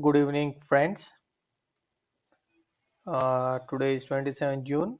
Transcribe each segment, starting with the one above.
Good evening, friends. Today is 27 June,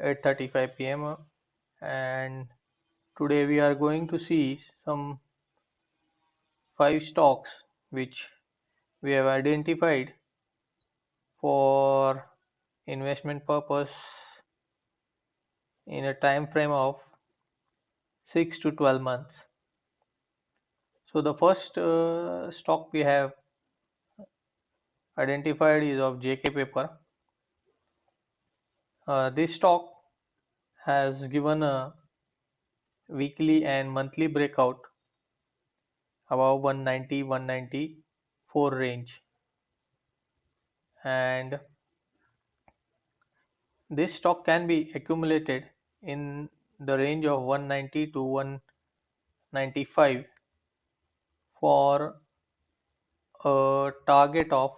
8:35 p.m. and today we are going to see some five stocks which we have identified for investment purpose in a time frame of 6 to 12 months. So the first stock we have identified is of JK Paper. This stock has given a weekly and monthly breakout above 190 194 range, and this stock can be accumulated in the range of 190 to 195 for a target of,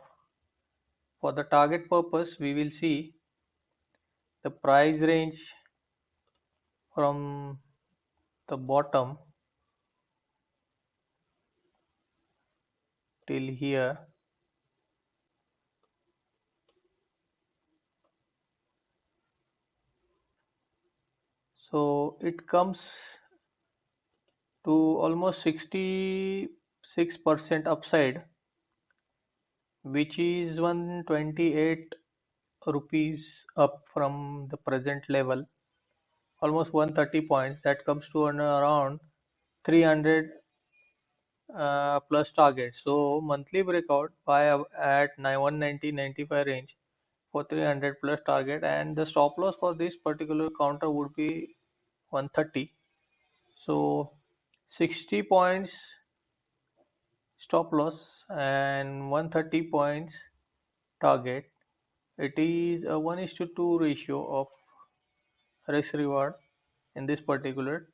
for the target purpose we will see the price range from the bottom till here. So it comes to almost 66% upside, which is 128 rupees up from the present level, almost 130 points. That comes to around 300 plus target. So monthly breakout by at 190-95 range for 300 plus target, and the stop loss for this particular counter would be 130. So 60 points stop loss and 130 points target. It is a 1:2 ratio of risk reward in this particular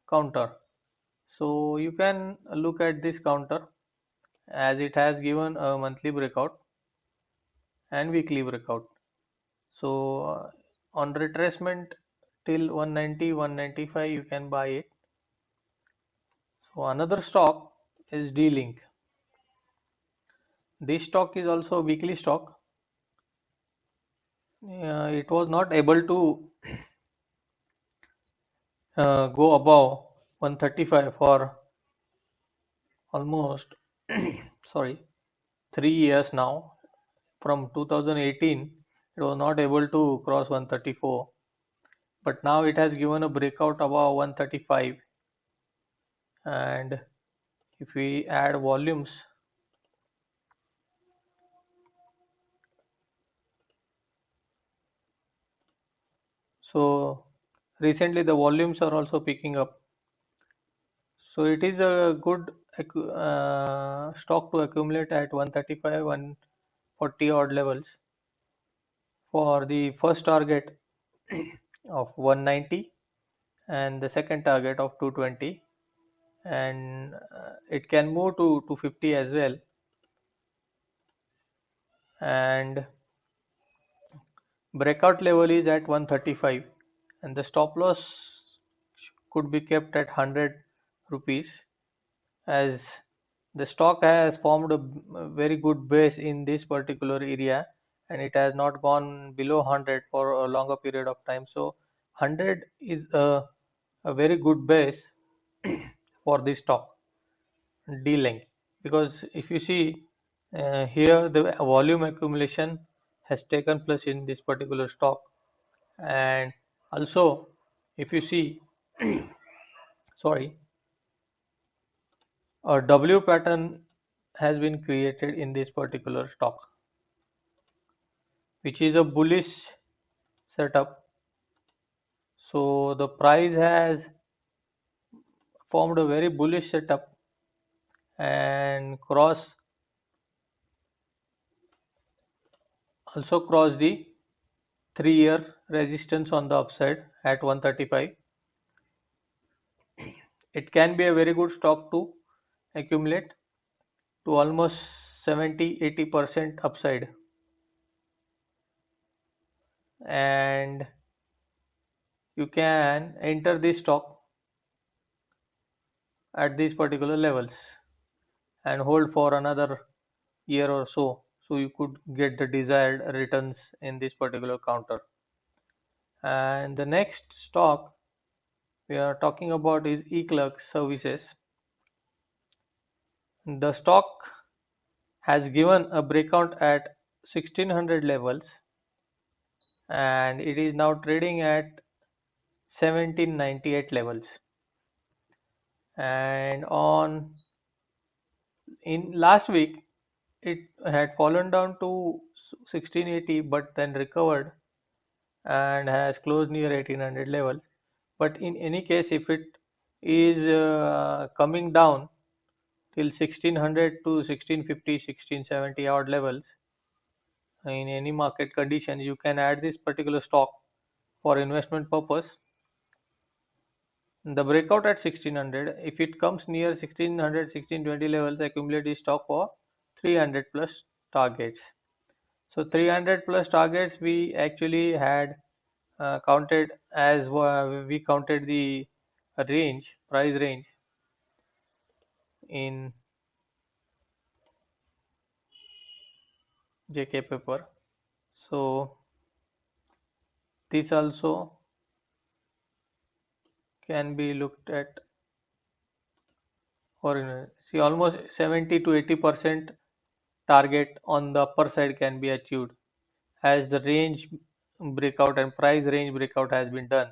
counter. So you can look at this counter as it has given a monthly breakout and weekly breakout. So on retracement till 190 195 you can buy it. So another stock is D-Link. This stock is also a weekly stock. It was not able to go above 135 for almost sorry 3 years now. From 2018 it was not able to cross 134, but now it has given a breakout above 135, and if we add volumes, so recently the volumes are also picking up, so it is a good stock to accumulate at 135 140 odd levels for the first target of 190 and the second target of 220, and it can move to 250 as well, and breakout level is at 135, and the stop loss could be kept at 100 rupees, as the stock has formed a very good base in this particular area and it has not gone below 100 for a longer period of time. So 100 is a very good base for this stock D-Link, because if you see here the volume accumulation has taken place in this particular stock, and also if you see sorry, a W pattern has been created in this particular stock, which is a bullish setup. So the price has formed a very bullish setup and also cross the 3-year resistance on the upside at 135. It can be a very good stock to accumulate to almost 70-80% upside, and you can enter this stock at these particular levels. and hold for another year or so, so you could get the desired returns in this particular counter. And the next stock we are talking about is eClerx Services. The stock has given a breakout at 1600 levels, and it is now trading at 1798 levels. And on in last week it had fallen down to 1680, but then recovered and has closed near 1800 levels. But in any case, if it is coming down till 1600 to 1650, 1670 odd levels in any market condition, you can add this particular stock for investment purpose. The breakout at 1600, if it comes near 1600, 1620 levels, accumulate this stock for 300 plus targets. So 300 plus targets we actually had counted as we counted the range, price range in JK paper. So this also can be looked at for see almost 70 to 80% target on the upper side can be achieved as the range breakout and price range breakout has been done.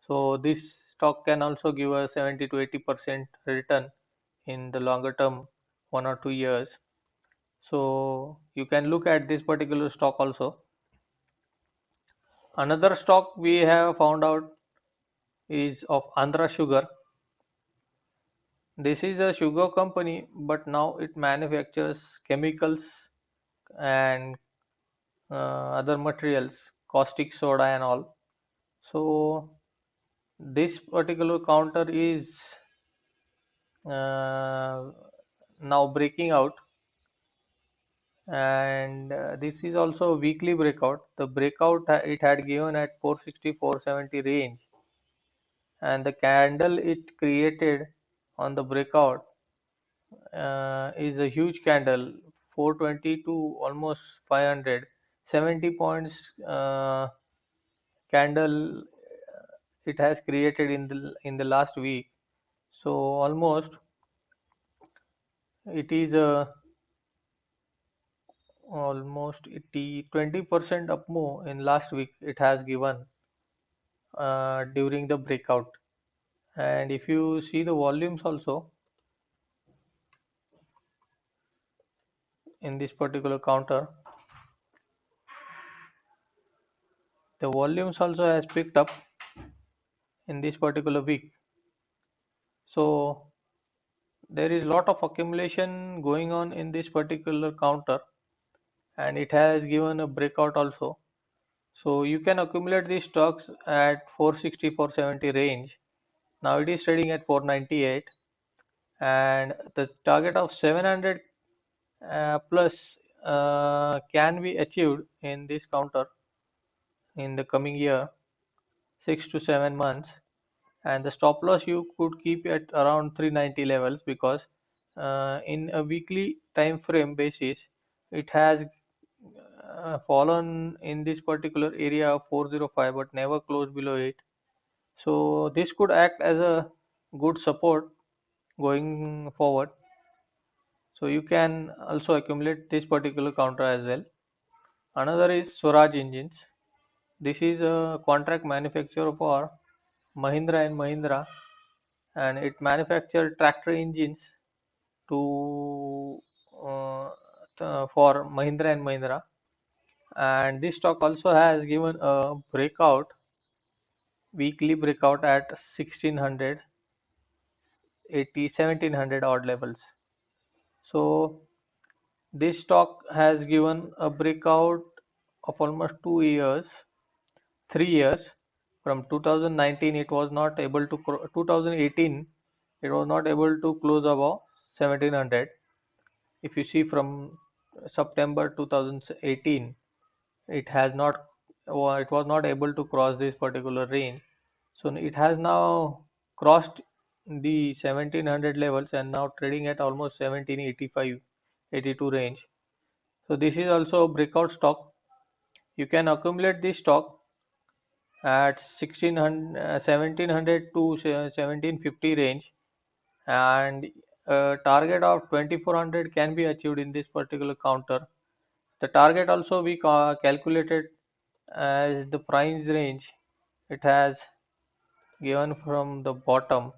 So this stock can also give a 70 to 80% return in the longer term, 1 or 2 years. So you can look at this particular stock also. Another stock we have found out is of Andhra Sugar. This is a sugar company, but now it manufactures chemicals and other materials, caustic soda and all. So this particular counter is uh, now breaking out, and this is also a weekly breakout. The breakout it had given at 460 470 range, and the candle it created on the breakout is a huge candle, 420 to almost 500, 70 points candle it has created in the last week. So almost it is a almost 20% up move in last week it has given during the breakout. And if you see the volumes also in this particular counter, the volumes also has picked up in this particular week. So there is a lot of accumulation going on in this particular counter, and it has given a breakout also. So you can accumulate these stocks at 460 470 range. Now it is trading at 498, and the target of 700 plus can be achieved in this counter in the coming year, 6 to 7 months. And the stop loss you could keep at around 390 levels, because in a weekly time frame basis it has fallen in this particular area of 405 but never closed below it. So this could act as a good support going forward. So you can also accumulate this particular counter as well. Another is Swaraj Engines. This is a contract manufacturer for Mahindra and Mahindra, and it manufactures tractor engines to for Mahindra and Mahindra. And this stock also has given a breakout, weekly breakout at 1600, 80, 1700 odd levels. So this stock has given a breakout of almost 2 years, 3 years. From 2019 it was not able to 2018 it was not able to close above 1700. If you see from September 2018, it has not it was not able to cross this particular range. So it has now crossed the 1700 levels and now trading at almost 1785, 82 range. So this is also a breakout stock. You can accumulate this stock at 1700 to 1750 range, and a target of 2400 can be achieved in this particular counter. The target also we calculated as the price range it has given from the bottom.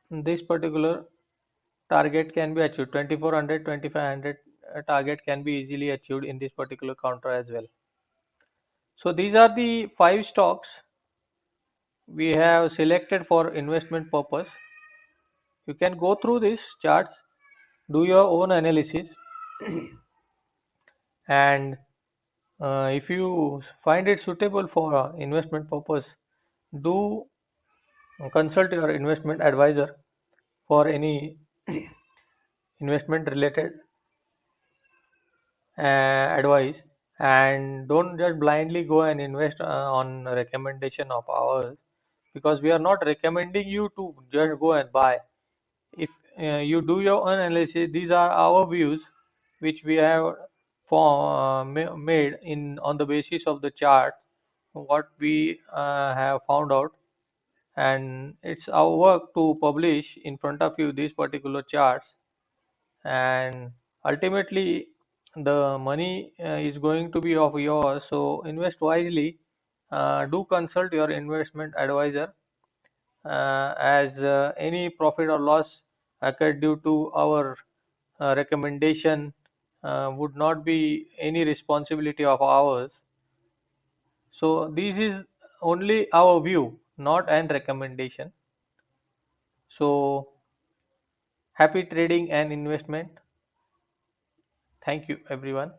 This particular target can be achieved 2400, 2500 target can be easily achieved in this particular counter as well. So these are the 5 stocks we have selected for investment purpose. You can go through these charts, do your own analysis, and if you find it suitable for investment purpose, do consult your investment advisor for any investment related advice, and don't just blindly go and invest on recommendation of ours, because we are not recommending you to just go and buy. If you do your own analysis, these are our views which we have made in on the basis of the chart what we have found out, and it's our work to publish in front of you these particular charts, and ultimately the money is going to be of yours, so invest wisely. Do consult your investment advisor, as any profit or loss occurred due to our recommendation would not be any responsibility of ours. So this is only our view, not an recommendation. So happy trading and investment. Thank you everyone.